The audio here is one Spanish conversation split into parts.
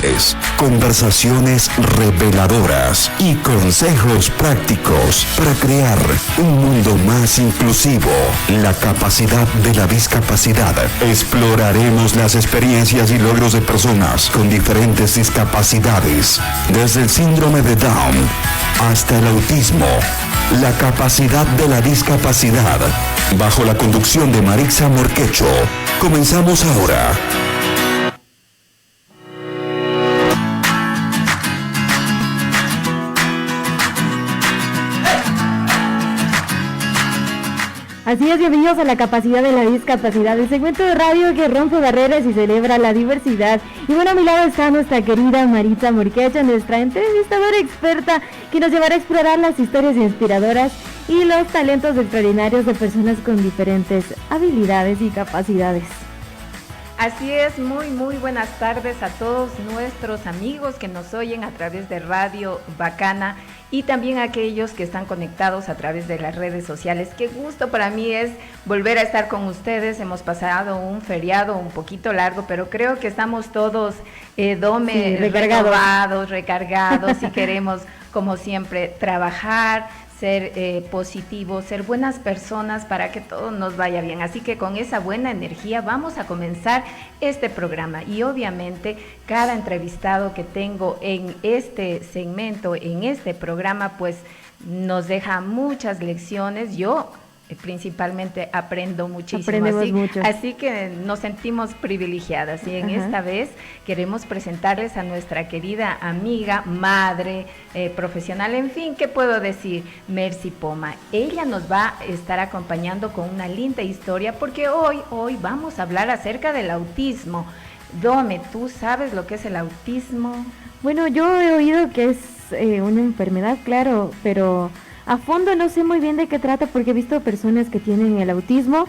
interesantes, conversaciones reveladoras y consejos prácticos para crear un mundo más inclusivo. La capacidad de la discapacidad. Exploraremos las experiencias y logros de personas con diferentes discapacidades, desde el síndrome de Down hasta el autismo. La capacidad de la discapacidad, bajo la conducción de Marixa Morquecho. Comenzamos ahora. Así es, bienvenidos a La Capacidad de la Discapacidad, el segmento de radio que rompe barreras y celebra la diversidad. Y bueno, a mi lado está nuestra querida Marixa Morquecho, nuestra entrevistadora experta, que nos llevará a explorar las historias inspiradoras y los talentos extraordinarios de personas con diferentes habilidades y capacidades. Así es, muy buenas tardes a todos nuestros amigos que nos oyen a través de Radio Bacana y también a aquellos que están conectados a través de las redes sociales. Qué gusto para mí es volver a estar con ustedes. Hemos pasado un feriado un poquito largo, pero creo que estamos todos recargados y queremos, como siempre, trabajar, ser positivos, ser buenas personas para que todo nos vaya bien. Así que con esa buena energía vamos a comenzar este programa. Y obviamente cada entrevistado que tengo en este segmento, en este programa, pues nos deja muchas lecciones. Yo principalmente aprendo muchísimo, así que nos sentimos privilegiadas y en esta vez queremos presentarles a nuestra querida amiga, madre, profesional, en fin, ¿qué puedo decir? Mercy Poma. Ella nos va a estar acompañando con una linda historia porque hoy vamos a hablar acerca del autismo. Dome, ¿tú sabes lo que es el autismo? Bueno, yo he oído que es una enfermedad, claro, pero a fondo no sé muy bien de qué trata porque he visto personas que tienen el autismo,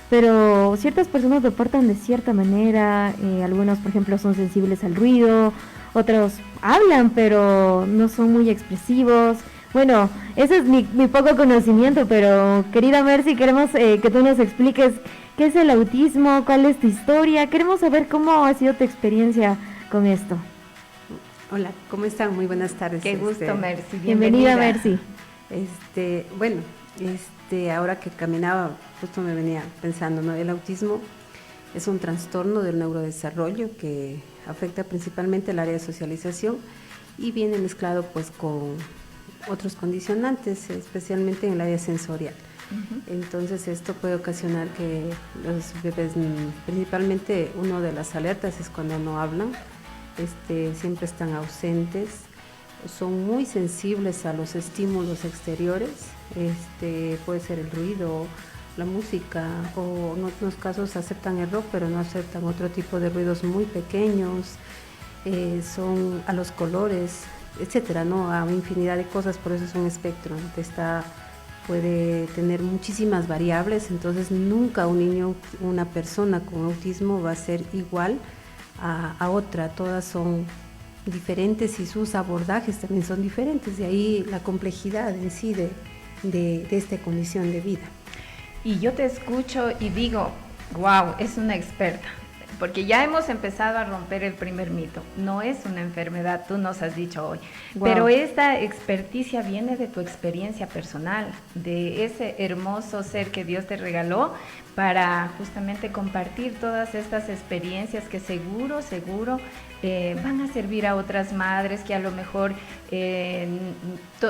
pero ciertas personas lo portan de cierta manera, algunos por ejemplo son sensibles al ruido, otros hablan pero no son muy expresivos. Bueno, ese es mi poco conocimiento, pero querida Mercy, queremos que tú nos expliques qué es el autismo, cuál es tu historia, queremos saber cómo ha sido tu experiencia con esto. Hola, ¿cómo están? Muy buenas tardes. Qué gusto, Mercy. Bienvenida, Mercy. Ahora que caminaba, justo me venía pensando, ¿no? El autismo es un trastorno del neurodesarrollo que afecta principalmente el área de socialización y viene mezclado pues con otros condicionantes, especialmente en el área sensorial. Entonces esto puede ocasionar que los bebés, principalmente una de las alertas es cuando no hablan, siempre están ausentes, son muy sensibles a los estímulos exteriores, puede ser el ruido, la música, o en otros casos aceptan el rock pero no aceptan otro tipo de ruidos muy pequeños, son a los colores, etcétera, ¿no? A infinidad de cosas, por eso es un espectro, puede tener muchísimas variables, entonces nunca un niño, una persona con autismo va a ser igual a otra, todas son diferentes y sus abordajes también son diferentes, de ahí la complejidad en sí de esta condición de vida. Y yo te escucho y digo, wow, es una experta, porque ya hemos empezado a romper el primer mito, no es una enfermedad, tú nos has dicho hoy, pero esta experticia viene de tu experiencia personal, de ese hermoso ser que Dios te regaló para justamente compartir todas estas experiencias que seguro van a servir a otras madres que a lo mejor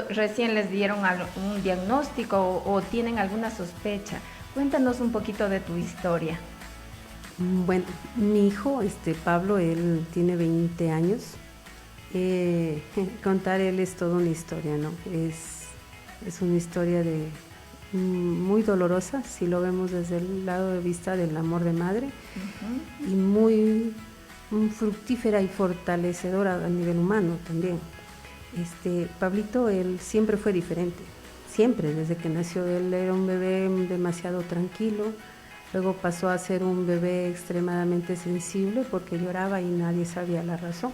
recién les dieron un diagnóstico o tienen alguna sospecha. Cuéntanos un poquito de tu historia. Bueno, mi hijo, Pablo, él tiene 20 años. Contar él es toda una historia, ¿no? Es una historia muy dolorosa, si lo vemos desde el lado de vista del amor de madre, y muy fructífera y fortalecedora a nivel humano también. Pablito, él siempre fue diferente, siempre, desde que nació. Él era un bebé demasiado tranquilo, luego pasó a ser un bebé extremadamente sensible porque lloraba y nadie sabía la razón.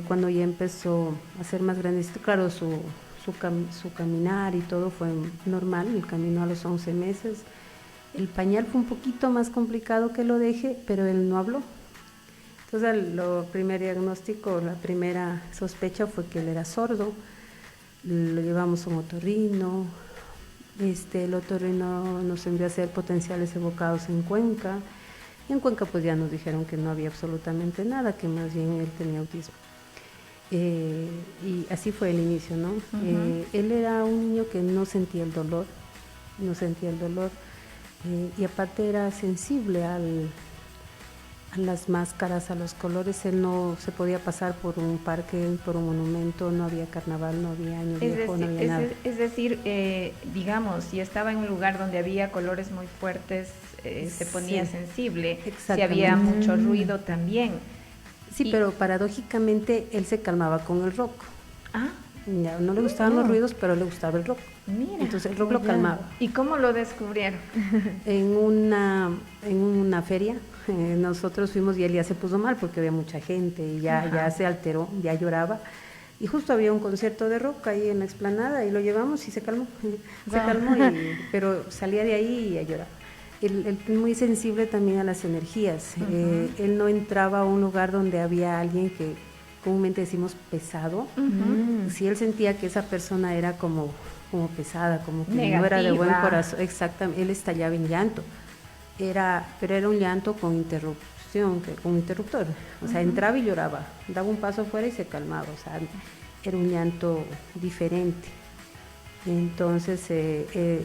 Cuando ya empezó a ser más grande, claro, su caminar y todo fue normal, él caminó a los 11 meses. El pañal fue un poquito más complicado que lo deje, pero él no habló. Entonces, el primer diagnóstico, la primera sospecha fue que él era sordo. Lo llevamos a un otorrino. El otorrino nos envió a hacer potenciales evocados en Cuenca. Y en Cuenca pues ya nos dijeron que no había absolutamente nada, que más bien él tenía autismo. Y así fue el inicio, ¿no? Él era un niño que no sentía el dolor, y aparte era sensible a las máscaras, a los colores. Él no se podía pasar por un parque, por un monumento, no había carnaval, no había año viejo, no había nada. Es decir, digamos, si estaba en un lugar donde había colores muy fuertes, se ponía sensible. Si había mucho ruido también. Sí, pero paradójicamente él se calmaba con el rock. Ah. Ya, no le gustaban los ruidos, pero le gustaba el rock. Mira. Entonces el rock lo calmaba. ¿Y cómo lo descubrieron? En una feria, nosotros fuimos y él ya se puso mal porque había mucha gente y ya se alteró, ya lloraba. Y justo había un concierto de rock ahí en la explanada y lo llevamos y se calmó. Pero salía de ahí y ya lloraba. Él es muy sensible también a las energías. Él no entraba a un lugar donde había alguien que comúnmente decimos pesado. Si él sentía que esa persona era como pesada, como que negativa, no era de buen corazón, exactamente, él estallaba en llanto. Pero era un llanto con interruptor. O sea, entraba y lloraba, daba un paso afuera y se calmaba. O sea, era un llanto diferente. Entonces,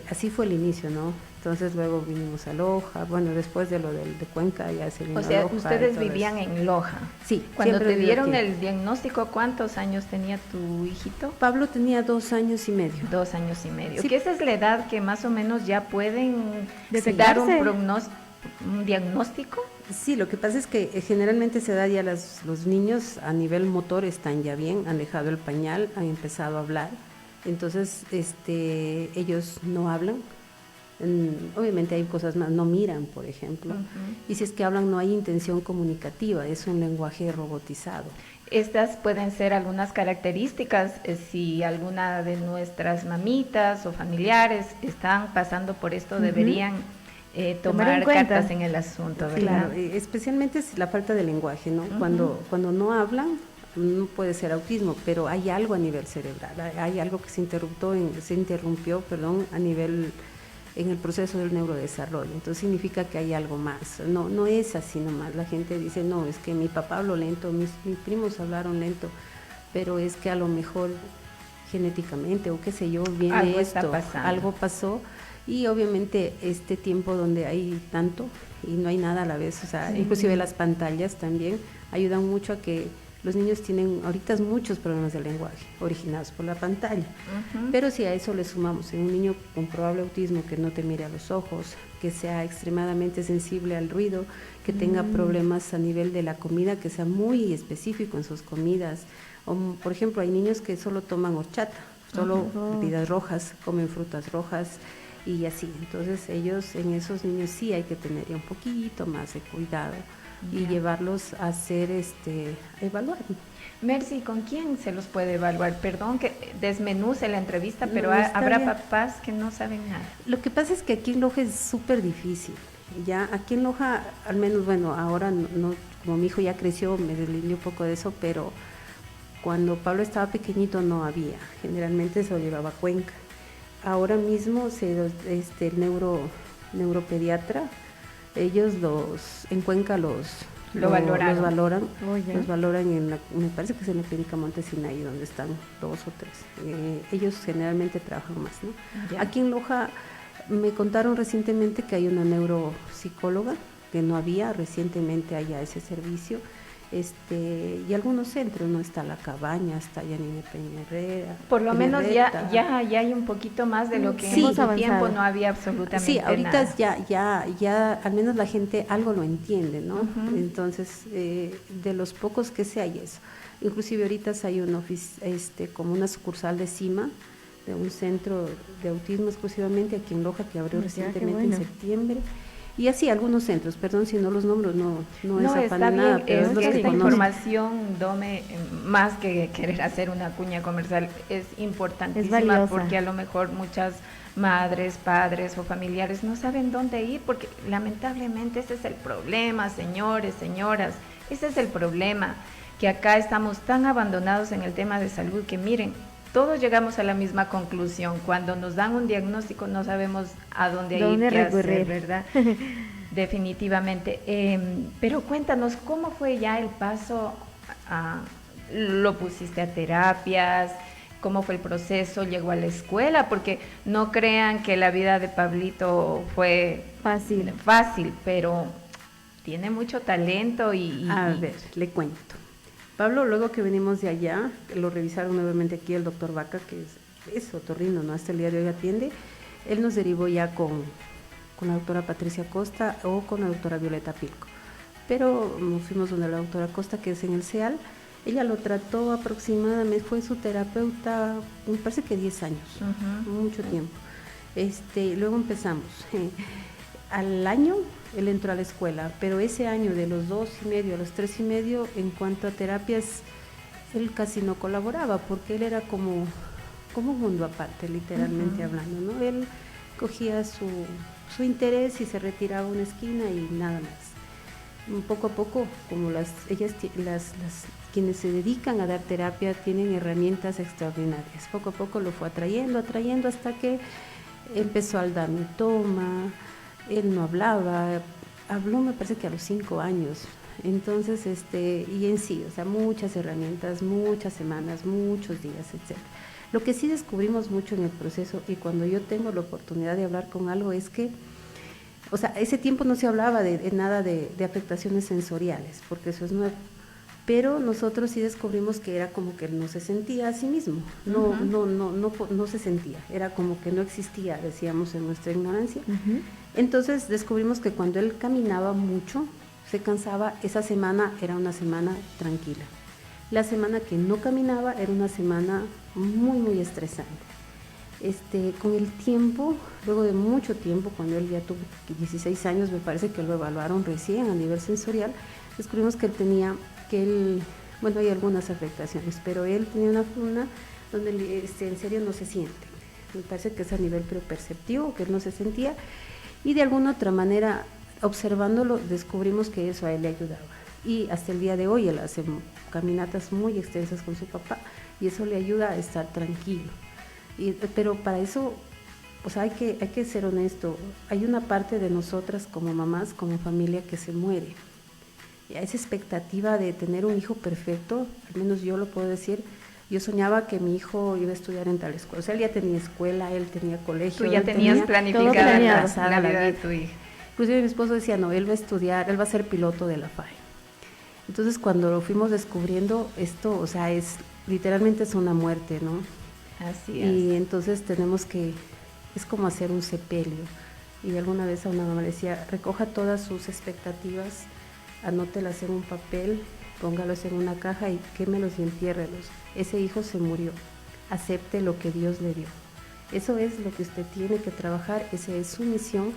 así fue el inicio, ¿no? Entonces luego vinimos a Loja, bueno, después de lo de Cuenca ya se vino a Loja. O sea, ustedes vivían en Loja. Sí. Cuando te dieron el diagnóstico, ¿cuántos años tenía tu hijito? Pablo tenía 2 años y medio. 2 años y medio. Sí. Que esa es la edad que más o menos ya pueden dar un diagnóstico. Sí, lo que pasa es que generalmente se da ya los niños a nivel motor están ya bien, han dejado el pañal, han empezado a hablar. Entonces, ellos no hablan. Obviamente hay cosas más, no miran, por ejemplo, y si es que hablan no hay intención comunicativa, es un lenguaje robotizado. Estas pueden ser algunas características, si alguna de nuestras mamitas o familiares están pasando por esto, deberían tomar cartas en el asunto, ¿verdad? Claro, especialmente es la falta de lenguaje, ¿no? Cuando no hablan, no puede ser autismo, pero hay algo a nivel cerebral, hay algo que se interrumpió a nivel en el proceso del neurodesarrollo. Entonces significa que hay algo más. No es así nomás. La gente dice, no, es que mi papá habló lento, mis primos hablaron lento, pero es que a lo mejor genéticamente o qué sé yo, viene algo pasó. Y obviamente este tiempo donde hay tanto y no hay nada a la vez, o sea, inclusive las pantallas también ayudan mucho a que los niños tienen ahorita muchos problemas de lenguaje originados por la pantalla, pero si a eso le sumamos en un niño con probable autismo que no te mire a los ojos, que sea extremadamente sensible al ruido, que tenga problemas a nivel de la comida, que sea muy específico en sus comidas, o por ejemplo hay niños que solo toman horchata, solo bebidas rojas, comen frutas rojas y así. Entonces en esos niños sí hay que tener ya un poquito más de cuidado y llevarlos a hacer evaluar. Mercy, ¿con quién se los puede evaluar? Perdón que desmenuce la entrevista, pero habrá papás que no saben nada. Lo que pasa es que aquí en Loja es súper difícil. Ya aquí en Loja, al menos, bueno, ahora no, como mi hijo ya creció, me deslindé un poco de eso, pero cuando Pablo estaba pequeñito no había. Generalmente se lo llevaba a Cuenca. Ahora mismo el neuropediatra, ellos en Cuenca los valoran me parece que es en la clínica Monte Sinaí donde están 2 o 3. Ellos generalmente trabajan más, ¿no? Ya. Aquí en Loja me contaron recientemente que hay una neuropsicóloga que no había, recientemente allá ese servicio. Y algunos centros, no está La Cabaña, está Yanine Peña Herrera. Por lo menos ya hay un poquito más de lo que en su tiempo no había absolutamente nada. Sí, ahorita ya al menos la gente algo lo entiende, ¿no? Entonces, de los pocos que se hay eso. Inclusive ahorita hay como una sucursal de CIMA, de un centro de autismo exclusivamente aquí en Loja que abrió recientemente en septiembre. Y así algunos centros, perdón si no los nombro, no es afán de nada, pero es que esta información, Dome, más que querer hacer una cuña comercial, es importantísima porque a lo mejor muchas madres, padres o familiares no saben dónde ir, porque lamentablemente ese es el problema, señores, señoras, Ese es el problema, que acá estamos tan abandonados en el tema de salud que miren, todos llegamos a la misma conclusión. Cuando nos dan un diagnóstico no sabemos a dónde ir, qué hacer, ¿verdad? Definitivamente. Pero cuéntanos, ¿cómo fue ya el paso? ¿Lo pusiste a terapias? ¿Cómo fue el proceso? ¿Llegó a la escuela? Porque no crean que la vida de Pablito fue fácil, pero tiene mucho talento y... A ver, le cuento. Pablo, luego que venimos de allá, lo revisaron nuevamente aquí el doctor Vaca, que es otorrino, ¿no? Hasta el día de hoy atiende. Él nos derivó ya con la doctora Patricia Costa o con la doctora Violeta Pilco. Pero nos fuimos donde la doctora Costa, que es en el CEAL. Ella lo trató aproximadamente, fue su terapeuta, me parece que 10 años, mucho tiempo. Luego empezamos. Al año él entró a la escuela, pero ese año de los 2,5 a los 3,5, en cuanto a terapias, él casi no colaboraba, porque él era como un mundo aparte, literalmente hablando, ¿no? Él cogía su interés y se retiraba a una esquina y nada más. Poco a poco, como quienes se dedican a dar terapia tienen herramientas extraordinarias. Poco a poco lo fue atrayendo hasta que empezó al darme toma. Él no hablaba, habló me parece que a los 5 años. Entonces, y en sí, o sea, muchas herramientas, muchas semanas, muchos días, etc. Lo que sí descubrimos mucho en el proceso, y cuando yo tengo la oportunidad de hablar con algo, es que, o sea, ese tiempo no se hablaba de nada de afectaciones sensoriales, porque eso es nuevo. Pero nosotros sí descubrimos que era como que él no se sentía a sí mismo, no se sentía, era como que no existía, decíamos en nuestra ignorancia. Entonces descubrimos que cuando él caminaba mucho, se cansaba, esa semana era una semana tranquila. La semana que no caminaba era una semana muy, muy estresante. Con el tiempo, luego de mucho tiempo, cuando él ya tuvo 16 años, me parece que lo evaluaron recién a nivel sensorial, descubrimos que bueno, hay algunas afectaciones, pero él tenía una donde en serio no se siente. Me parece que es a nivel perceptivo, que él no se sentía, y de alguna otra manera, observándolo, descubrimos que eso a él le ayudaba. Y hasta el día de hoy él hace caminatas muy extensas con su papá, y eso le ayuda a estar tranquilo. Pero para eso, o sea, hay que ser honesto. Hay una parte de nosotras como mamás, como familia, que se muere. Y esa expectativa de tener un hijo perfecto, al menos yo lo puedo decir, yo soñaba que mi hijo iba a estudiar en tal escuela. O sea, él ya tenía escuela, él tenía colegio. Tú ya tenías planificada la vida de tu hija. Inclusive mi esposo decía, no, él va a estudiar, él va a ser piloto de la FAE. Entonces, cuando lo fuimos descubriendo, esto, o sea, literalmente es una muerte, ¿no? Así es. Y entonces es como hacer un sepelio. Y alguna vez a una mamá le decía, recoja todas sus expectativas, anótelas en un papel, póngalos en una caja y quémelos y entiérrelos. Ese hijo se murió, acepte lo que Dios le dio. Eso es lo que usted tiene que trabajar, esa es su misión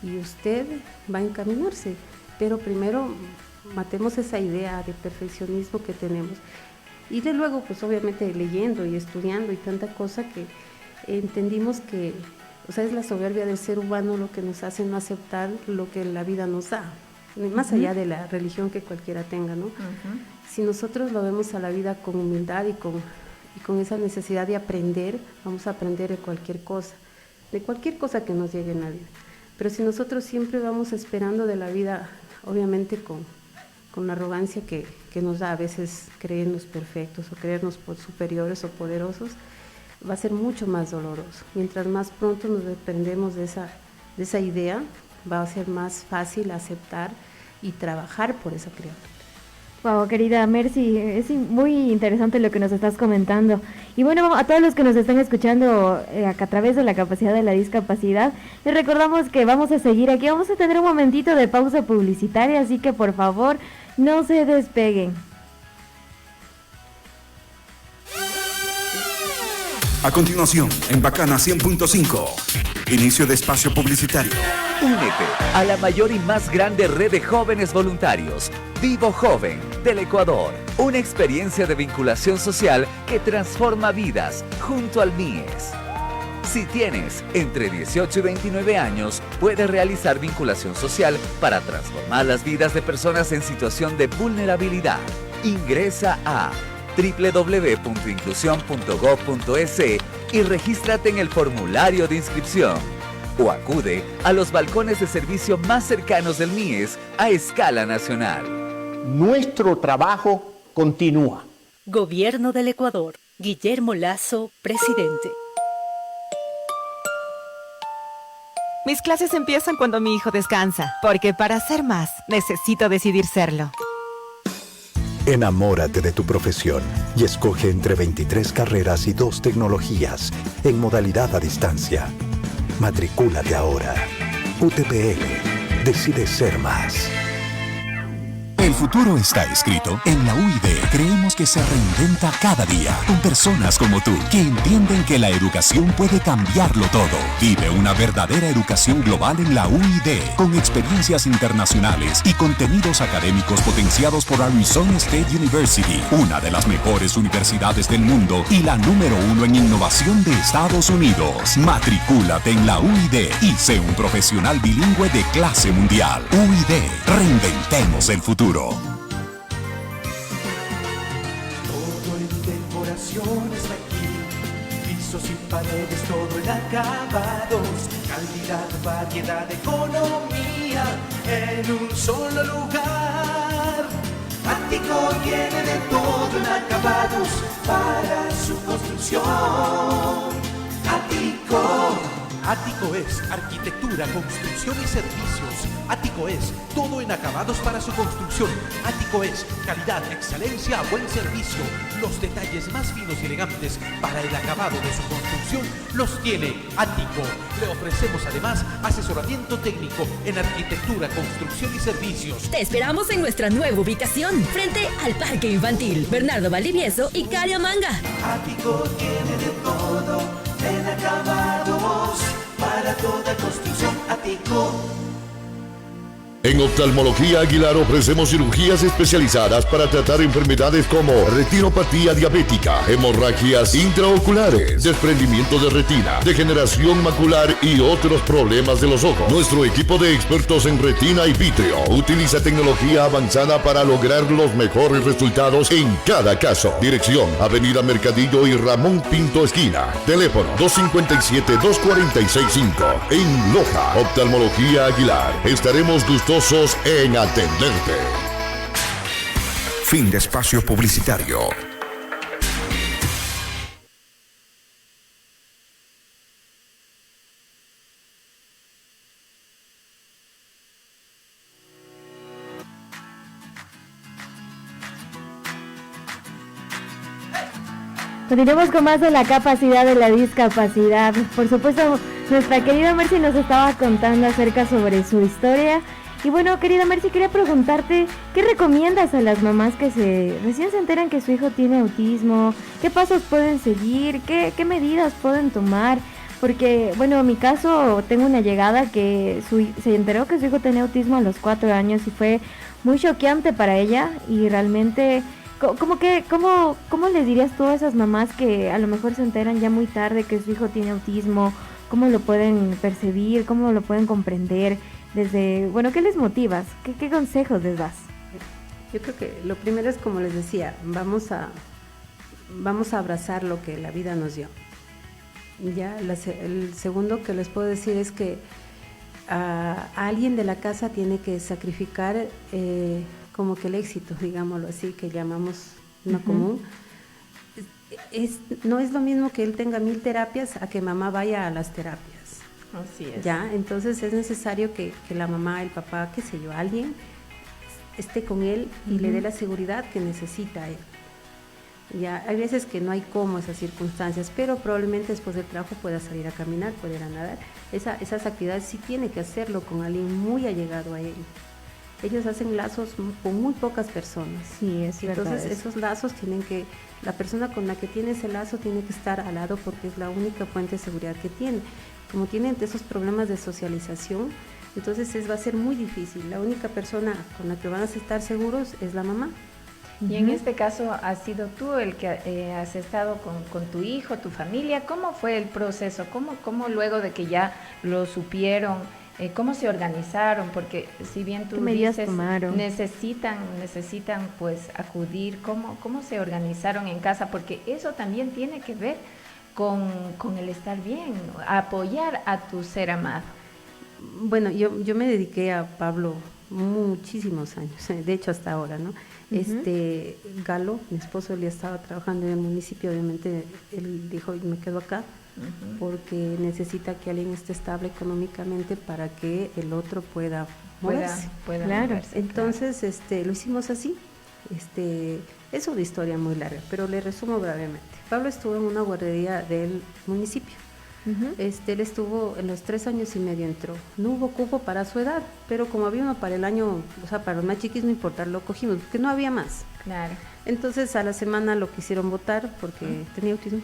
y usted va a encaminarse. Pero primero matemos esa idea de perfeccionismo que tenemos. Y de luego, pues obviamente leyendo y estudiando y tanta cosa que entendimos que, o sea, es la soberbia del ser humano lo que nos hace no aceptar lo que la vida nos da, más allá de la religión que cualquiera tenga, ¿no? Si nosotros lo vemos a la vida con humildad y con esa necesidad de aprender, vamos a aprender de cualquier cosa que nos llegue en la vida. Pero si nosotros siempre vamos esperando de la vida, obviamente con la arrogancia que nos da a veces creernos perfectos o creernos superiores o poderosos, va a ser mucho más doloroso. Mientras más pronto nos desprendemos de esa idea, va a ser más fácil aceptar y trabajar por esa criatura. Wow, querida Mercy, es muy interesante lo que nos estás comentando. Y bueno, a todos los que nos están escuchando a través de la capacidad de la discapacidad, les recordamos que vamos a seguir aquí, vamos a tener un momentito de pausa publicitaria, así que por favor, no se despeguen. A continuación, en Bacana 100.5, inicio de espacio publicitario. Únete a la mayor y más grande red de jóvenes voluntarios, Vivo Joven, del Ecuador. Una experiencia de vinculación social que transforma vidas junto al MIES. Si tienes entre 18 y 29 años, puedes realizar vinculación social para transformar las vidas de personas en situación de vulnerabilidad. Ingresa a www.inclusión.gov.es y regístrate en el formulario de inscripción. O acude a los balcones de servicio más cercanos del MIES a escala nacional. Nuestro trabajo continúa. Gobierno del Ecuador. Guillermo Lasso, presidente. Mis clases empiezan cuando mi hijo descansa, porque para ser más, necesito decidir serlo. Enamórate de tu profesión y escoge entre 23 carreras y 2 tecnologías en modalidad a distancia. Matricúlate ahora. UTPL. Decide ser más. El futuro está escrito en la UID. Creemos que se reinventa cada día con personas como tú que entienden que la educación puede cambiarlo todo. Vive una verdadera educación global en la UID con experiencias internacionales y contenidos académicos potenciados por Arizona State University, una de las mejores universidades del mundo y la número 1 en innovación de Estados Unidos. Matricúlate en la UID y sé un profesional bilingüe de clase mundial. UID, reinventemos el futuro. Todo en decoraciones aquí, pisos y paredes, todo en acabados, calidad, variedad, economía, en un solo lugar. Ático tiene de todo en acabados para su construcción. Ático es arquitectura, construcción y servicios. Ático es todo en acabados para su construcción. Ático es calidad, excelencia, buen servicio. Los detalles más finos y elegantes para el acabado de su construcción los tiene Ático. Le ofrecemos además asesoramiento técnico en arquitectura, construcción y servicios. Te esperamos en nuestra nueva ubicación, frente al Parque Infantil Bernardo Valdivieso y Cariamanga. Ático tiene de todo en acabados para toda construcción. Ático. En Oftalmología Aguilar ofrecemos cirugías especializadas para tratar enfermedades como retinopatía diabética, hemorragias intraoculares, desprendimiento de retina, degeneración macular y otros problemas de los ojos. Nuestro equipo de expertos en retina y vítreo utiliza tecnología avanzada para lograr los mejores resultados en cada caso. Dirección: Avenida Mercadillo y Ramón Pinto esquina. Teléfono: 257-2465. En Loja, Oftalmología Aguilar. Estaremos gustosos en atenderte. Fin de espacio publicitario. Continuamos con más de la capacidad de la discapacidad. Por supuesto, nuestra querida Mercy nos estaba contando acerca sobre su historia. Y bueno, querida Mercy, quería preguntarte, ¿qué recomiendas a las mamás que recién se enteran que su hijo tiene autismo? ¿Qué pasos pueden seguir? ¿Qué medidas pueden tomar? Porque, bueno, en mi caso, tengo una llegada que se enteró que su hijo tenía autismo a los 4 años y fue muy choqueante para ella. Y realmente, ¿cómo les dirías tú a esas mamás que a lo mejor se enteran ya muy tarde que su hijo tiene autismo? ¿Cómo lo pueden percibir? ¿Cómo lo pueden comprender? ¿Qué les motivas? ¿Qué consejos les das? Yo creo que lo primero es, como les decía, vamos a abrazar lo que la vida nos dio. Ya, el segundo que les puedo decir es que a alguien de la casa tiene que sacrificar como que el éxito, digámoslo así, que llamamos no común. No es lo mismo que él tenga 1000 terapias a que mamá vaya a las terapias. Así es. Ya, entonces es necesario que la mamá, el papá, qué sé yo, alguien esté con él y le dé la seguridad que necesita él. Ya, hay veces que no hay cómo esas circunstancias, pero probablemente después del trabajo pueda salir a caminar, pueda ir a nadar. Esas actividades sí tiene que hacerlo con alguien muy allegado a él. Ellos hacen lazos con muy pocas personas. Sí, es verdad. Entonces esos lazos la persona con la que tiene ese lazo tiene que estar al lado porque es la única fuente de seguridad que tiene. Como tienen esos problemas de socialización, entonces va a ser muy difícil. La única persona con la que van a estar seguros es la mamá. Y en este caso has sido tú el que has estado con tu hijo, tu familia. ¿Cómo fue el proceso? ¿Cómo luego de que ya lo supieron, cómo se organizaron? Porque si bien tú dices, necesitan pues acudir, ¿cómo se organizaron en casa? Porque eso también tiene que ver con el estar bien, apoyar a tu ser amado. Bueno, yo me dediqué a Pablo muchísimos años, de hecho hasta ahora, ¿no? Galo, mi esposo, él ya estaba trabajando en el municipio, obviamente él dijo, me quedo acá, porque necesita que alguien esté estable económicamente para que el otro pueda moverse. Moverse, entonces lo hicimos así. Es una historia muy larga, pero le resumo brevemente. Pablo estuvo en una guardería del municipio. Él estuvo en los 3 años y medio, entró. No hubo cupo para su edad, pero como había uno para el año, o sea, para los más chiquis no importa, lo cogimos, porque no había más. Claro. Entonces a la semana lo quisieron votar porque tenía autismo.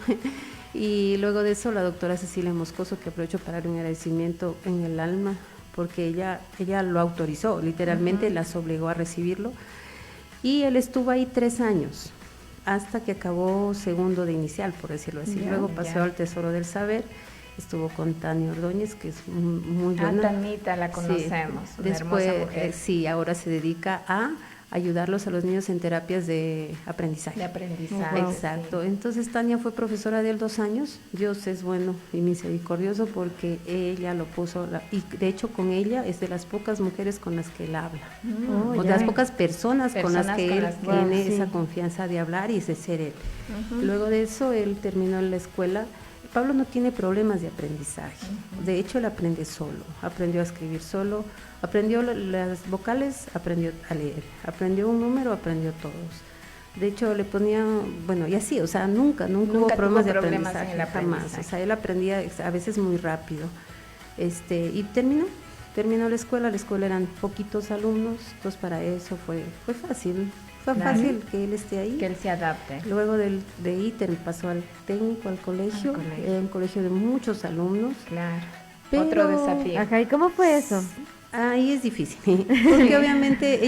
Y luego de eso la doctora Cecilia Moscoso, que aprovecho para dar un agradecimiento en el alma, porque ella lo autorizó, literalmente las obligó a recibirlo. Y él estuvo ahí 3 años, hasta que acabó segundo de inicial, por decirlo así. Luego pasó al Tesoro del Saber, estuvo con Tania Ordóñez, que es muy buena. Tanita la conocemos, sí. Después, sí, ahora se dedica a ayudarlos a los niños en terapias de aprendizaje. Exacto. Sí. Entonces Tania fue profesora de él 2 años. Dios es bueno y misericordioso porque ella lo puso, y de hecho con ella es de las pocas mujeres con las que él habla, o de las pocas personas con las que él tiene esa confianza de hablar y de ser él. Luego de eso él terminó en la escuela. Pablo no tiene problemas de aprendizaje, de hecho él aprende solo, aprendió a escribir solo, aprendió las vocales, aprendió a leer, aprendió un número, aprendió todos. De hecho le ponía, bueno, y así, o sea, nunca hubo problemas de aprendizaje, jamás. O sea, él aprendía a veces muy rápido. Y terminó la escuela eran poquitos alumnos, entonces para eso fue fácil. Fue fácil que él esté ahí. Que él se adapte. Luego de ITER pasó al técnico, al colegio. Un colegio de muchos alumnos. Claro. Pero, otro desafío. Ajá, ¿y cómo fue eso? Ahí es difícil, porque obviamente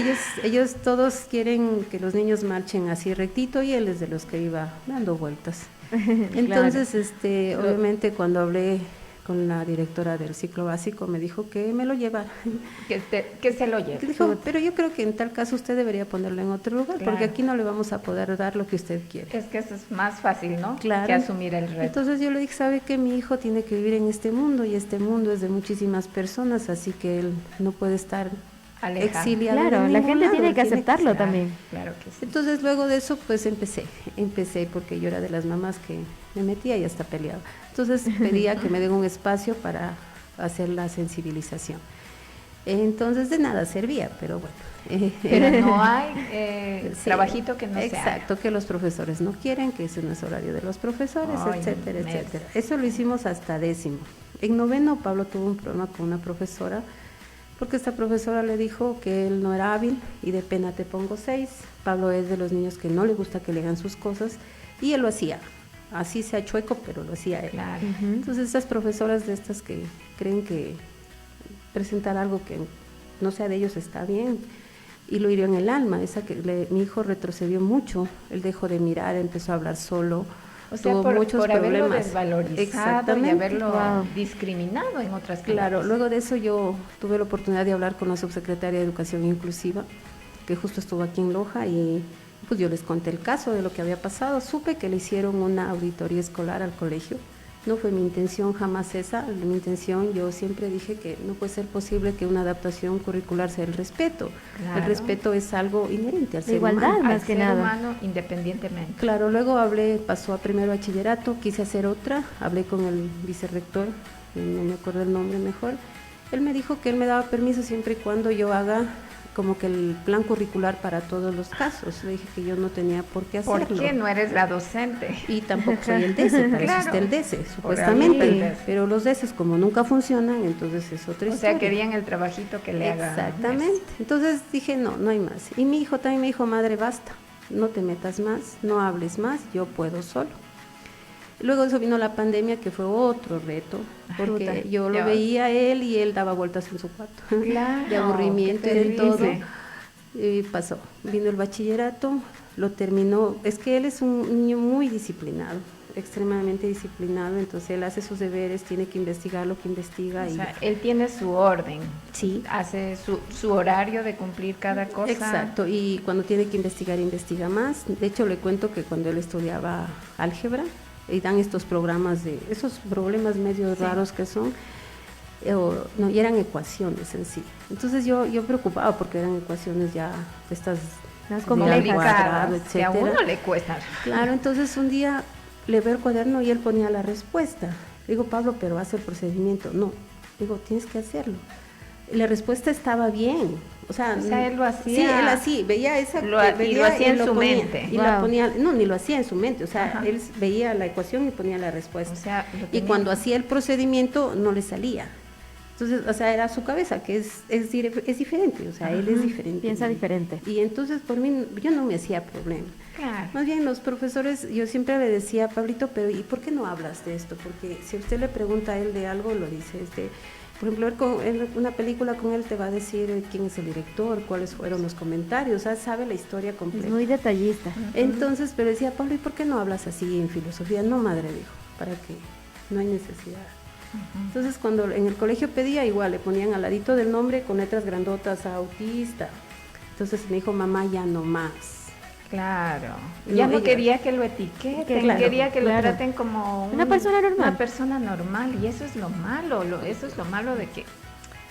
ellos todos quieren que los niños marchen así rectito y él es de los que iba dando vueltas. Entonces, obviamente cuando hablé con la directora del ciclo básico me dijo que me lo llevara. Que se lo lleve. Dijo, pero yo creo que en tal caso usted debería ponerlo en otro lugar, porque aquí no le vamos a poder dar lo que usted quiere. Es que eso es más fácil, ¿no? Claro. Que asumir el reto. Entonces yo le dije, sabe que mi hijo tiene que vivir en este mundo y este mundo es de muchísimas personas, así que él no puede estar exiliado. Claro, la gente tiene que aceptarlo también. Claro que sí. Entonces luego de eso pues empecé porque yo era de las mamás que me metía y hasta peleaba. Entonces pedía que me den un espacio para hacer la sensibilización. Entonces de nada servía, pero bueno. Pero no hay trabajito que no sea. Exacto, que los profesores no quieren, que ese no es horario de los profesores, etcétera, etcétera. Eso lo hicimos hasta 10º. En 9º Pablo tuvo un problema con una profesora, porque esta profesora le dijo que él no era hábil y de pena te pongo 6. Pablo es de los niños que no le gusta que le hagan sus cosas y él lo hacía. Así sea chueco, pero lo hacía él. Claro. Entonces estas profesoras de estas que creen que presentar algo que no sea de ellos está bien y lo hirió en el alma. Mi hijo retrocedió mucho, él dejó de mirar, empezó a hablar solo. O sea, tuvo muchos haberlo problemas. Desvalorizado y haberlo discriminado en otras clases. Claro, luego de eso yo tuve la oportunidad de hablar con la subsecretaria de Educación Inclusiva, que justo estuvo aquí en Loja, y pues yo les conté el caso de lo que había pasado. Supe que le hicieron una auditoría escolar al colegio. No fue mi intención jamás esa. Mi intención, yo siempre dije que no puede ser posible que una adaptación curricular sea el respeto. Claro. El respeto es algo inherente al ser igualdad, humano. Más que nada. Humano independientemente. Claro, luego pasó a primero bachillerato, quise hacer otra, hablé con el vicerrector, no me acuerdo el nombre mejor. Él me dijo que él me daba permiso siempre y cuando yo haga como que el plan curricular para todos los casos. Le dije que yo no tenía por qué hacerlo. ¿Por qué? No eres la docente. Y tampoco soy el DESE, para eso está el DESE, supuestamente. Pero los DESEs como nunca funcionan, entonces es otra historia. O sea, querían el trabajito que le hagan. Exactamente. Entonces dije, no hay más. Y mi hijo también me dijo, madre, basta, no te metas más, no hables más, yo puedo solo. Luego de eso vino la pandemia, que fue otro reto, porque yo lo veía a él y él daba vueltas en su cuarto, de aburrimiento y de todo. Y pasó, vino el bachillerato, lo terminó. Es que él es un niño muy disciplinado, extremadamente disciplinado, entonces él hace sus deberes, tiene que investigar lo que investiga. O sea, él tiene su orden, sí, hace su horario de cumplir cada cosa. Exacto, y cuando tiene que investigar, investiga más. De hecho, le cuento que cuando él estudiaba álgebra, y dan estos programas de, esos problemas medio raros que son, no, y eran ecuaciones en sí. Entonces yo preocupaba porque eran ecuaciones ya de estas más complicadas, que a uno le cuesta. Claro, entonces un día le veo el cuaderno y él ponía la respuesta. Le digo, Pablo, pero haz el procedimiento. No, digo, tienes que hacerlo. Y la respuesta estaba bien. O sea, él lo hacía. Sí, él así, veía esa. Y lo hacía en su mente. Y la ponía, no, ni lo hacía en su mente. O sea, él veía la ecuación y ponía la respuesta. O sea, y cuando hacía el procedimiento no le salía. Entonces, o sea, era su cabeza, que es diferente, o sea, él es diferente. Piensa diferente. Y entonces, por mí, yo no me hacía problema. Claro. Más bien, los profesores, yo siempre le decía, Pablito, pero ¿y por qué no hablas de esto? Porque si usted le pregunta a él de algo, lo dice, por ejemplo, una película con él te va a decir quién es el director, cuáles fueron los comentarios, o sea, sabe la historia completa. Es muy detallista. Entonces, pero decía, Pablo, ¿y por qué no hablas así en filosofía? No, madre, dijo, ¿para qué? No hay necesidad. Entonces cuando en el colegio pedía, igual le ponían al ladito del nombre con letras grandotas autista. Entonces me dijo, mamá, ya no más. Claro. Ya no quería que lo etiqueten, claro, quería que lo traten como una persona normal. Una persona normal, y eso es lo malo, eso es lo malo de que,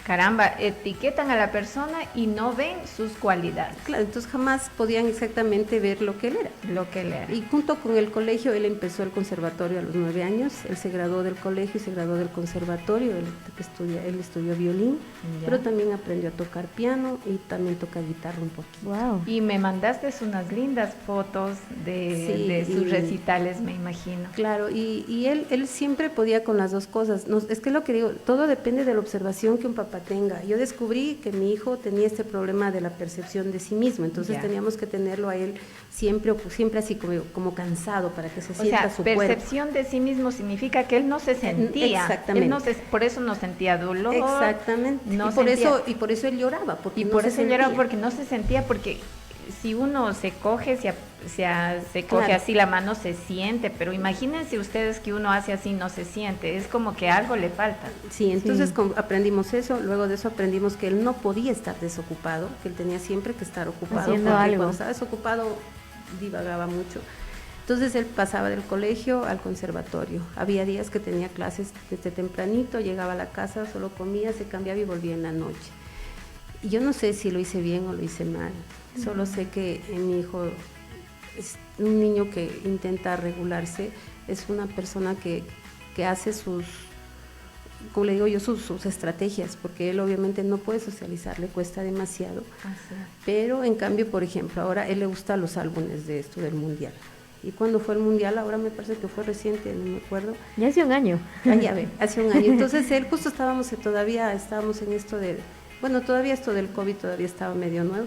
caramba, etiquetan a la persona y no ven sus cualidades. Claro, entonces jamás podían exactamente ver lo que él era. Lo que él era. Y junto con el colegio, él empezó el conservatorio a los 9 años, él se graduó del colegio y se graduó del conservatorio, él estudió violín, pero también aprendió a tocar piano y también toca guitarra un poquito. Wow. Y me mandaste unas lindas fotos de sus recitales, me imagino. Claro, y él siempre podía con las dos cosas. Es que lo que digo, todo depende de la observación que un papá tenga. Yo descubrí que mi hijo tenía este problema de la percepción de sí mismo, entonces teníamos que tenerlo a él siempre así como cansado para que se sienta su cuerpo. Percepción de sí mismo significa que él no se sentía. Exactamente. Por eso no sentía dolor. Exactamente. Y por eso él lloraba. Porque no se sentía, porque si uno se coge, se coge así la mano, se siente, pero imagínense ustedes que uno hace así, no se siente, es como que algo le falta. Sí, entonces aprendimos eso, luego de eso aprendimos que él no podía estar desocupado, que él tenía siempre que estar ocupado, haciendo algo. Cuando estaba desocupado divagaba mucho. Entonces él pasaba del colegio al conservatorio, había días que tenía clases desde tempranito, llegaba a la casa, solo comía, se cambiaba y volvía en la noche. Y yo no sé si lo hice bien o lo hice mal. Solo sé que mi hijo es un niño que intenta regularse, es una persona que hace como le digo yo, sus estrategias, porque él obviamente no puede socializar, le cuesta demasiado. Pero en cambio, por ejemplo, ahora él le gusta los álbumes de esto del mundial. Y cuando fue el mundial, ahora me parece que fue reciente, no me acuerdo. Ya hace un año. Ya ve, hace un año. Entonces él justo estábamos en esto todavía esto del COVID todavía estaba medio nuevo.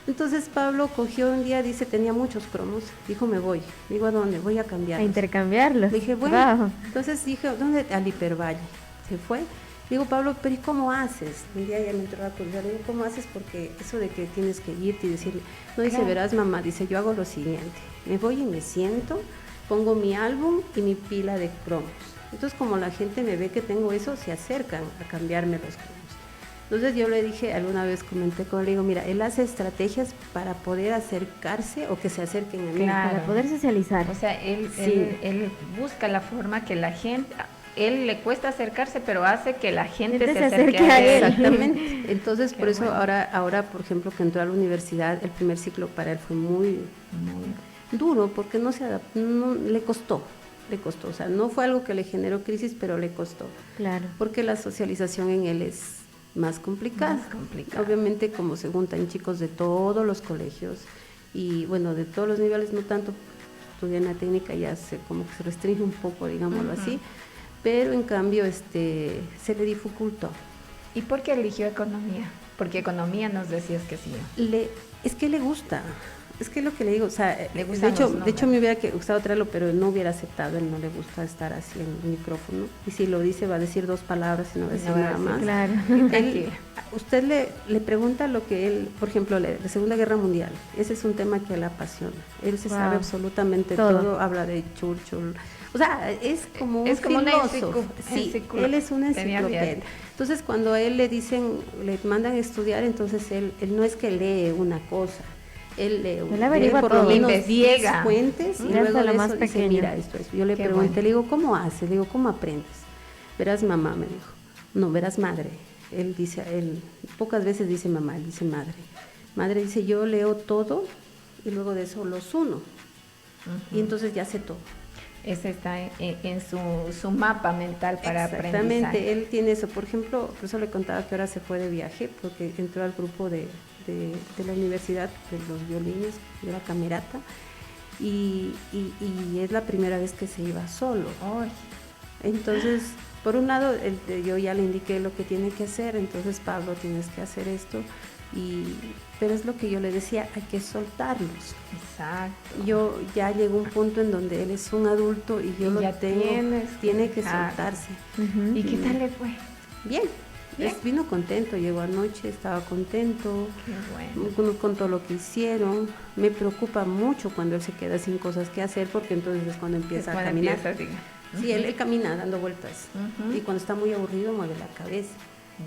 Entonces Pablo cogió un día, tenía muchos cromos, dijo, me voy. Digo, ¿a dónde? Voy a cambiarlos. A intercambiarlos. Dije, bueno, entonces dije, ¿dónde? Al Hipervalle. Se fue. Digo, Pablo, pero ¿y cómo haces? Un día ya me entró a curiosidad, digo, ¿cómo haces? Porque eso de que tienes que irte y decirle, no, dice, verás, mamá, yo hago lo siguiente, me voy y me siento, pongo mi álbum y mi pila de cromos. Entonces, como la gente me ve que tengo eso, se acercan a cambiarme los cromos. Entonces yo le dije, alguna vez comenté con él, digo, mira, él hace estrategias para poder acercarse o que se acerquen a mí. Claro. Para poder socializar. O sea, él busca la forma que la gente, él le cuesta acercarse, pero hace que la gente se acerque a él. Exactamente. Entonces, por eso ahora, por ejemplo, que entró a la universidad, el primer ciclo para él fue muy duro, porque le costó, o sea, no fue algo que le generó crisis, pero le costó. Claro. Porque la socialización en él es más complicada. Obviamente, como se juntan chicos de todos los colegios y bueno, de todos los niveles, no tanto, estudian la técnica, ya como que se restringe un poco, digámoslo así, pero en cambio se le dificultó. ¿Y por qué eligió economía? Porque economía nos decías que sí. Es que le gusta. Es que lo que le digo, o sea, Le de gustan hecho, los de hecho me hubiera gustado traerlo, pero no hubiera aceptado, él no le gusta estar así en el micrófono. Y si lo dice, va a decir 2 palabras y no va a decir nada más. Claro. Usted le pregunta lo que él, por ejemplo, la Segunda Guerra Mundial, ese es un tema que le apasiona. Él se sabe absolutamente todo, habla de Churchill. O sea, es como un filósofo. Sí, él es una enciclopedia. Entonces, cuando a él le dicen, le mandan a estudiar, entonces él no es que lee una cosa. Él lee por lo menos 10 fuentes y luego de eso dice, mira, esto es. Yo le pregunté, le digo, ¿cómo haces? Le digo, ¿cómo aprendes? Verás, mamá, me dijo. No, verás, madre. Él dice, pocas veces dice mamá, él dice madre. Madre dice, yo leo todo y luego de eso los uno. Y entonces ya sé todo. Ese está en su mapa mental para aprender. Exactamente, él tiene eso. Por ejemplo, por eso le contaba que ahora se fue de viaje, porque entró al grupo de la universidad, de los violines, de la camerata, y es la primera vez que se iba solo. Entonces, por un lado, yo ya le indiqué lo que tiene que hacer, entonces Pablo, tienes que hacer esto, pero es lo que yo le decía, hay que soltarlos. Exacto. Yo ya llegó un punto en donde él es un adulto y yo lo tengo, tiene que soltarse. ¿Y qué tal le fue? Bien. Vino contento, llegó anoche, estaba contento. Qué bueno. Con todo lo que hicieron. Me preocupa mucho cuando él se queda sin cosas que hacer, porque entonces es cuando empieza a caminar. Sí, él camina dando vueltas y cuando está muy aburrido mueve la cabeza.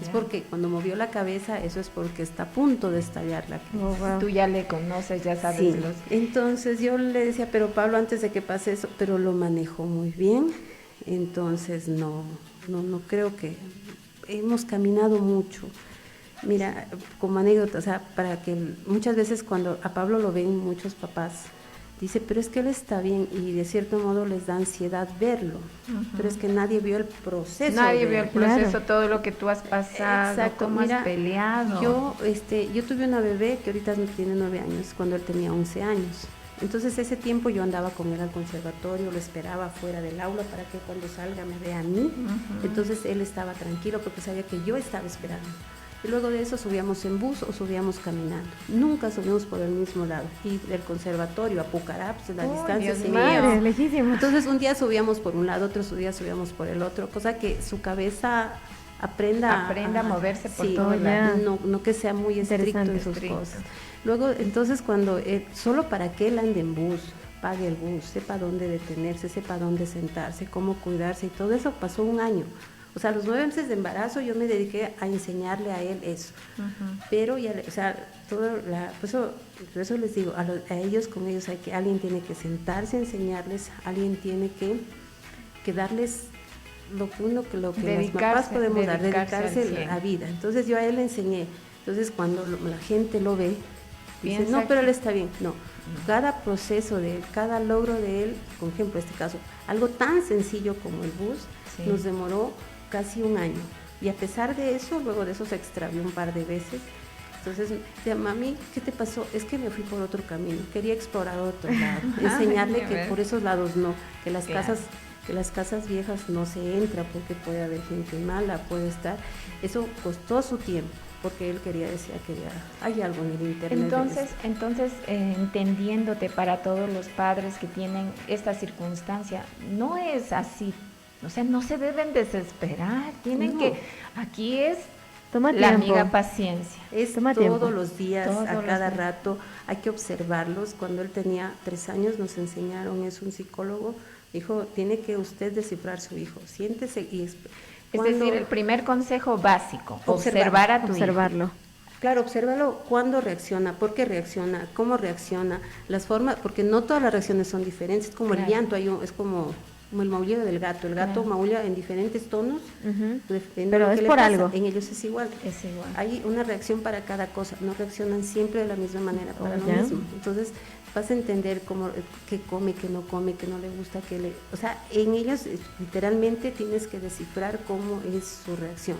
Es porque cuando movió la cabeza, eso es porque está a punto de estallar la cabeza. Tú ya le conoces, ya sabes. Sí. Entonces yo le decía, pero Pablo, antes de que pase eso, pero lo manejó muy bien, entonces no creo que... Hemos caminado mucho. Mira, como anécdota, o sea, para que muchas veces cuando a Pablo lo ven muchos papás, dice, pero es que él está bien, y de cierto modo les da ansiedad verlo, pero es que nadie vio el proceso. Nadie vio el proceso, todo lo que tú has pasado, cómo has peleado. Yo tuve una bebé que ahorita tiene 9 años, cuando él tenía 11 años. Entonces ese tiempo yo andaba con él al conservatorio, lo esperaba fuera del aula para que cuando salga me vea a mí. Entonces él estaba tranquilo porque sabía que yo estaba esperando. Y luego de eso subíamos en bus o subíamos caminando. Nunca subimos por el mismo lado. Y del conservatorio a Pucará, pues la distancia sería... lejísimo. Entonces un día subíamos por un lado, otro día subíamos por el otro, cosa que su cabeza aprenda a moverse por todo lado. No que sea muy estricto en sus cosas. Luego, entonces, cuando solo para que él ande en bus, pague el bus, sepa dónde detenerse, sepa dónde sentarse, cómo cuidarse y todo eso, pasó un año. O sea, los 9 meses de embarazo yo me dediqué a enseñarle a él eso. Pero ya, o sea, por eso les digo, a ellos, con ellos alguien tiene que sentarse, enseñarles, alguien tiene que darles lo que las papás podemos dar, dedicarse a la vida. Entonces yo a él le enseñé. Entonces cuando la gente lo ve, dice, no, pero él está bien. No, cada proceso de él, cada logro de él, por ejemplo, en este caso, algo tan sencillo como el bus, nos demoró casi un año. Y a pesar de eso, luego de eso se extravió un par de veces. Entonces, decía, mami, ¿qué te pasó? Es que me fui por otro camino, quería explorar otro lado, enseñarle que por esos lados no, que las casas viejas no se entra porque puede haber gente mala, puede estar. Eso costó su tiempo, porque él decía que hay algo en el internet. Entonces, entendiéndote para todos los padres que tienen esta circunstancia, no es así, o sea, no se deben desesperar, tienen que, aquí es la amiga paciencia. Es todos los días, a cada rato, hay que observarlos. Cuando él tenía 3 años nos enseñaron, es un psicólogo, dijo, tiene que usted descifrar su hijo, siéntese y... Es decir, el primer consejo básico, observar a tu hijo. Claro, obsérvalo cuándo reacciona, por qué reacciona, cómo reacciona, las formas, porque no todas las reacciones son diferentes, es como el llanto, es como el maullido del gato, el gato maulla en diferentes tonos, pero es por algo. En ellos es igual. Hay una reacción para cada cosa, no reaccionan siempre de la misma manera para lo mismo. Entonces vas a entender qué come, qué no le gusta, o sea, en ellos literalmente tienes que descifrar cómo es su reacción.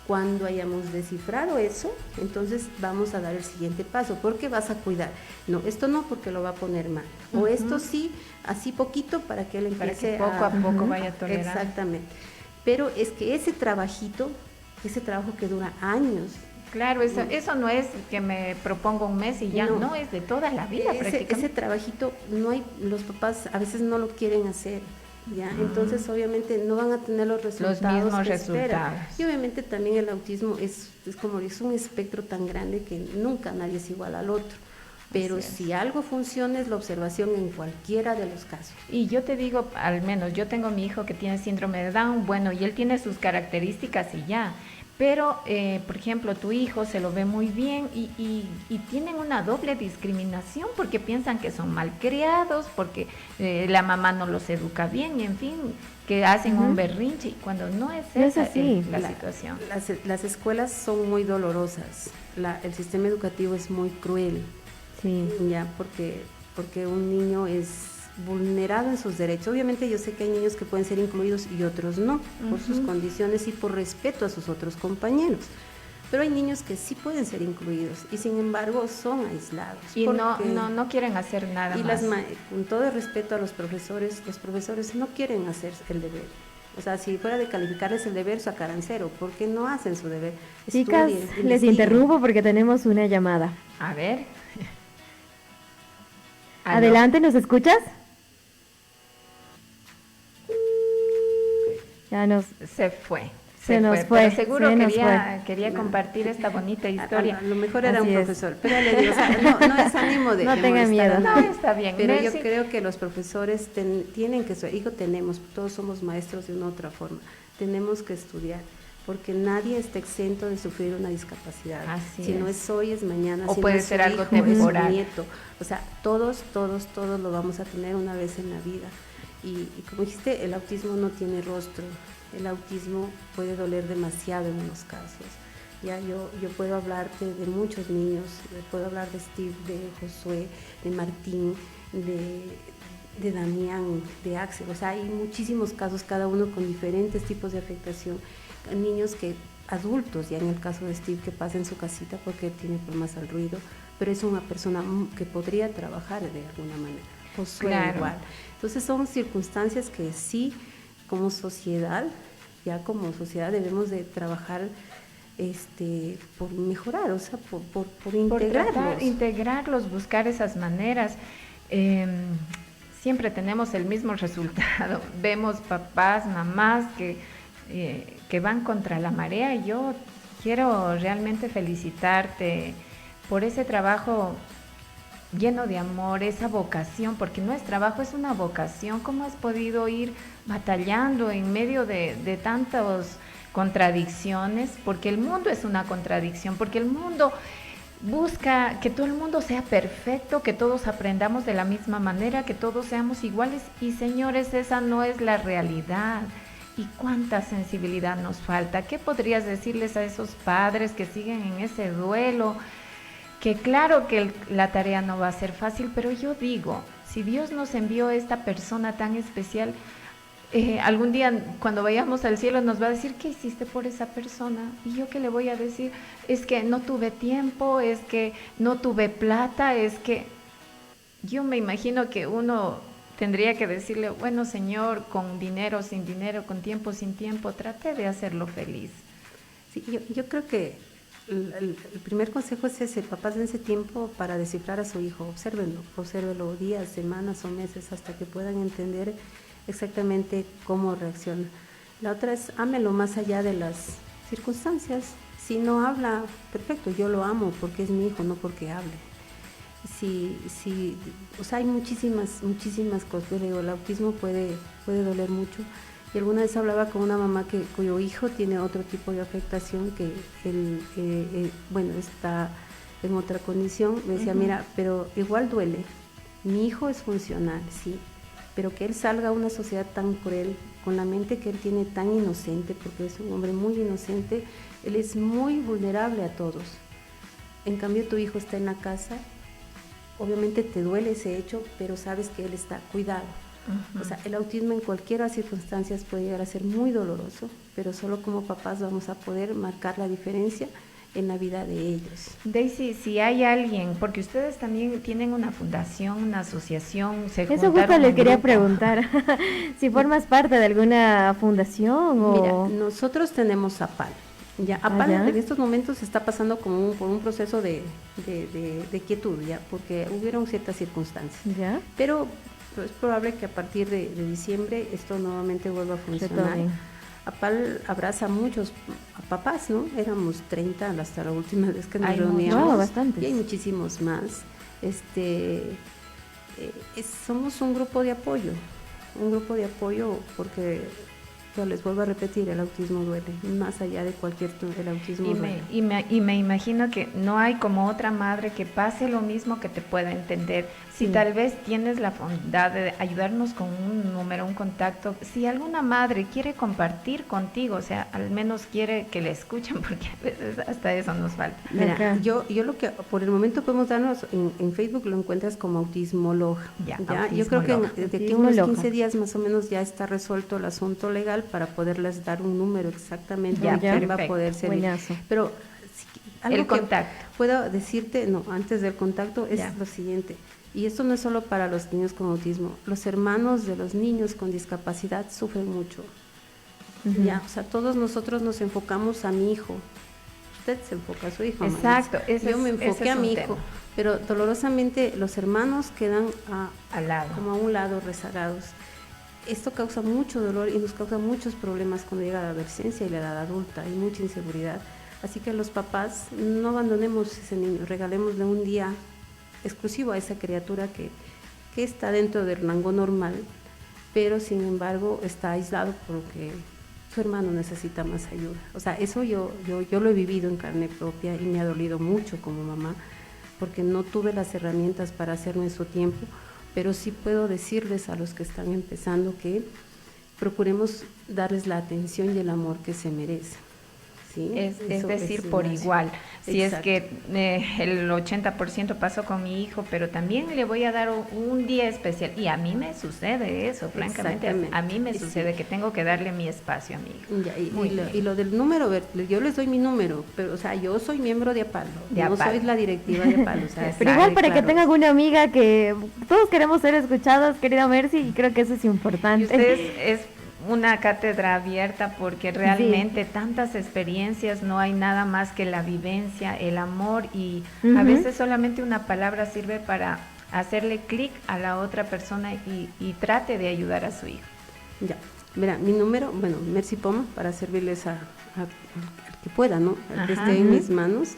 Cuando hayamos descifrado eso, entonces vamos a dar el siguiente paso, porque vas a cuidar. No, esto no, porque lo va a poner mal. O esto sí, así poquito, para que él empiece poco a poco vaya tolerando. Exactamente. Pero es que ese trabajo que dura años, Claro, eso no es que me propongo un mes y ya, no es de toda la vida prácticamente. Ese trabajito, los papás a veces no lo quieren hacer. ¿Ya? Entonces obviamente no van a tener los resultados mismos que resultados. esperan. Y obviamente también el autismo es un espectro tan grande que nunca nadie es igual al otro. Pero si algo funciona es la observación en cualquiera de los casos. Y yo te digo, al menos yo tengo mi hijo que tiene síndrome de Down, bueno, y él tiene sus características y ya. Pero, por ejemplo, tu hijo se lo ve muy bien y tienen una doble discriminación porque piensan que son malcriados, porque la mamá no los educa bien, y en fin, que hacen un berrinche, cuando no es esa la situación. Las escuelas son muy dolorosas, el sistema educativo es muy cruel, ya porque un niño es vulnerado en sus derechos. Obviamente yo sé que hay niños que pueden ser incluidos y otros no, por sus condiciones y por respeto a sus otros compañeros. Pero hay niños que sí pueden ser incluidos y sin embargo son aislados. Y no quieren hacer nada y más. Con todo el respeto a los profesores no quieren hacer el deber. O sea, si fuera de calificarles el deber, sacarán 0, porque no hacen su deber. Chicas, les interrumpo porque tenemos una llamada. A ver. Adelante, ¿nos escuchas? Se fue. Se nos fue. Pero seguro quería compartir esta bonita historia. A lo mejor era un profesor, pero le digo, no es ánimo de no tenga miedo. No, está bien. Pero yo creo que los profesores tienen que, todos somos maestros de una u otra forma, tenemos que estudiar, porque nadie está exento de sufrir una discapacidad. Si no es hoy, es mañana. O si puede no es ser su algo hijo, temporal. Es su nieto. O sea, todos lo vamos a tener una vez en la vida. Y como dijiste, el autismo no tiene rostro. El autismo puede doler demasiado en unos casos. Ya yo puedo hablarte de muchos niños, puedo hablar de Steve, de Josué, de Martín, de Damián, de Axel. O sea, hay muchísimos casos, cada uno con diferentes tipos de afectación. Niños adultos, ya en el caso de Steve, que pasa en su casita porque tiene problemas al ruido, pero es una persona que podría trabajar de alguna manera. Josué igual. Entonces son circunstancias que sí, como sociedad debemos de trabajar por mejorar, o sea, por integrarlos, buscar esas maneras. Siempre tenemos el mismo resultado. Vemos papás, mamás que van contra la marea. Yo quiero realmente felicitarte por ese trabajo lleno de amor, esa vocación, porque no es trabajo, es una vocación. ¿Cómo has podido ir batallando en medio de tantas contradicciones? Porque el mundo es una contradicción, porque el mundo busca que todo el mundo sea perfecto, que todos aprendamos de la misma manera, que todos seamos iguales, y señores, esa no es la realidad. ¿Y cuánta sensibilidad nos falta? ¿Qué podrías decirles a esos padres que siguen en ese duelo? Que claro que la tarea no va a ser fácil, pero yo digo, si Dios nos envió esta persona tan especial, algún día cuando vayamos al cielo nos va a decir, ¿qué hiciste por esa persona? Y yo qué le voy a decir, es que no tuve tiempo, es que no tuve plata, es que yo me imagino que uno tendría que decirle, bueno, Señor, con dinero, sin dinero, con tiempo, sin tiempo, trate de hacerlo feliz. Sí, yo creo que el primer consejo es ese: papás, dense tiempo para descifrar a su hijo, obsérvenlo días, semanas o meses hasta que puedan entender exactamente cómo reacciona. La otra es, ámelo más allá de las circunstancias. Si no habla, perfecto, yo lo amo porque es mi hijo, no porque hable. O sea, hay muchísimas cosas. Yo digo, el autismo puede doler mucho. Y alguna vez hablaba con una mamá cuyo hijo tiene otro tipo de afectación, que él, está en otra condición. Me decía, mira, pero igual duele. Mi hijo es funcional, sí, pero que él salga a una sociedad tan cruel, con la mente que él tiene tan inocente, porque es un hombre muy inocente, él es muy vulnerable a todos. En cambio, tu hijo está en la casa, obviamente te duele ese hecho, pero sabes que él está cuidado. O sea, el autismo en cualquier circunstancia puede llegar a ser muy doloroso, pero solo como papás vamos a poder marcar la diferencia en la vida de ellos. Daisy, si hay alguien, porque ustedes también tienen una fundación, una asociación, eso justo les quería preguntar, si formas parte de alguna fundación o... Mira, nosotros tenemos APAL. Ya, aparte en estos momentos está pasando como por un proceso de quietud, ya, porque hubieron ciertas circunstancias. ¿Ya? Pero es probable que a partir de diciembre esto nuevamente vuelva a funcionar. APAL abraza a muchos papás, ¿no? Éramos 30 hasta la última vez que nos reuníamos. Bastantes. Y hay muchísimos más. Somos un grupo de apoyo porque, yo les vuelvo a repetir, el autismo duele, más allá de cualquier el autismo duele. Y me imagino que no hay como otra madre que pase lo mismo que te pueda entender. Si tal vez tienes la bondad de ayudarnos con un número, un contacto, si alguna madre quiere compartir contigo, o sea, al menos quiere que le escuchen, porque a veces hasta eso nos falta. Mira, yo lo que por el momento podemos darnos, en Facebook lo encuentras como autismóloga. ¿Ya? Yo creo que de aquí a unos 15 días más o menos ya está resuelto el asunto legal para poderles dar un número exactamente de quién va a poder servir. Pero algo el contacto. Que puedo decirte, antes del contacto es lo siguiente. Y esto no es solo para los niños con autismo, los hermanos de los niños con discapacidad sufren mucho. O sea, todos nosotros nos enfocamos a mi hijo. Usted se enfoca a su hijo. Exacto. Yo me enfoqué a mi hijo, pero dolorosamente los hermanos quedan al lado, como a un lado, rezagados. Esto causa mucho dolor y nos causa muchos problemas cuando llega la adolescencia y la edad adulta, hay mucha inseguridad. Así que los papás no abandonemos ese niño, regalémosle un día exclusivo a esa criatura que está dentro del rango normal, pero sin embargo está aislado porque su hermano necesita más ayuda. O sea, eso yo lo he vivido en carne propia y me ha dolido mucho como mamá, porque no tuve las herramientas para hacerlo en su tiempo, pero sí puedo decirles a los que están empezando que procuremos darles la atención y el amor que se merecen. ¿Sí? Es decir, por igual. Si es que el 80% pasó con mi hijo, pero también le voy a dar un día especial. Y a mí me sucede eso, francamente. A mí me sucede que tengo que darle mi espacio a mi hijo. Y lo del número, yo les doy mi número, pero o sea, yo soy miembro de APAL, no soy la directiva de APAL. O sea, pero igual para que tengan una amiga que todos queremos ser escuchados, querida Mercy, y creo que eso es importante. Y ustedes es una cátedra abierta porque realmente tantas experiencias, no hay nada más que la vivencia, el amor y a veces solamente una palabra sirve para hacerle clic a la otra persona y trate de ayudar a su hijo. Ya, mira, mi número, Mercy Poma, para servirles al que pueda, ¿no? Al que esté en mis manos,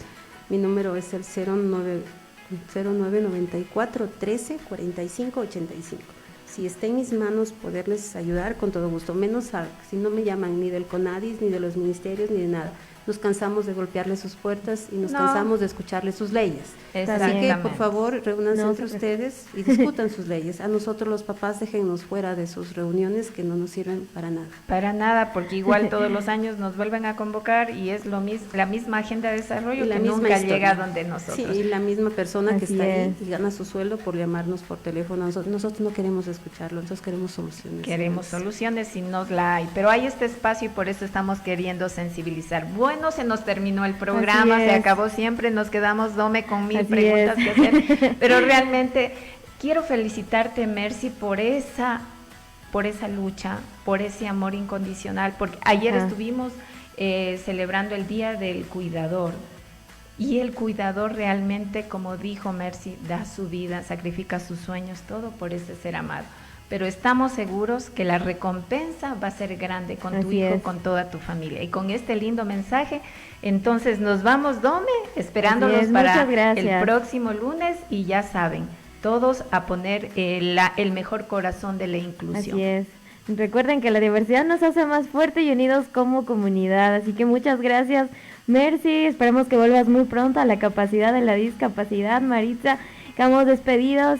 mi número es el 0994 13 45 85. Si está en mis manos poderles ayudar, con todo gusto, menos si no me llaman ni del CONADIS, ni de los ministerios, ni de nada. Nos cansamos de golpearles sus puertas y nos cansamos de escucharles sus leyes. Así que, por favor, reúnanse entre ustedes y discutan sus leyes. A nosotros los papás déjennos fuera de sus reuniones que no nos sirven para nada. Para nada, porque igual todos los años nos vuelven a convocar y es la misma agenda de desarrollo y que nunca llega donde nosotros. Sí, y la misma persona que está ahí y gana su sueldo por llamarnos por teléfono. Nosotros no queremos escucharlo, nosotros queremos soluciones. Queremos soluciones y no la hay, pero hay este espacio y por eso estamos queriendo sensibilizar. Bueno, se nos terminó el programa, se acabó siempre, nos quedamos Dome con mil preguntas que hacer, pero realmente quiero felicitarte, Mercy, por esa lucha, por ese amor incondicional, porque ayer estuvimos celebrando el Día del Cuidador y el cuidador realmente, como dijo Mercy, da su vida, sacrifica sus sueños, todo por ese ser amado. Pero estamos seguros que la recompensa va a ser grande con tu hijo, con toda tu familia. Y con este lindo mensaje, entonces nos vamos, Dome, esperándolos para el próximo lunes y ya saben, todos a poner el mejor corazón de la inclusión. Así es. Recuerden que la diversidad nos hace más fuerte y unidos como comunidad. Así que muchas gracias, Mercy. Esperemos que vuelvas muy pronto a la capacidad de la discapacidad. Maritza, estamos despedidos.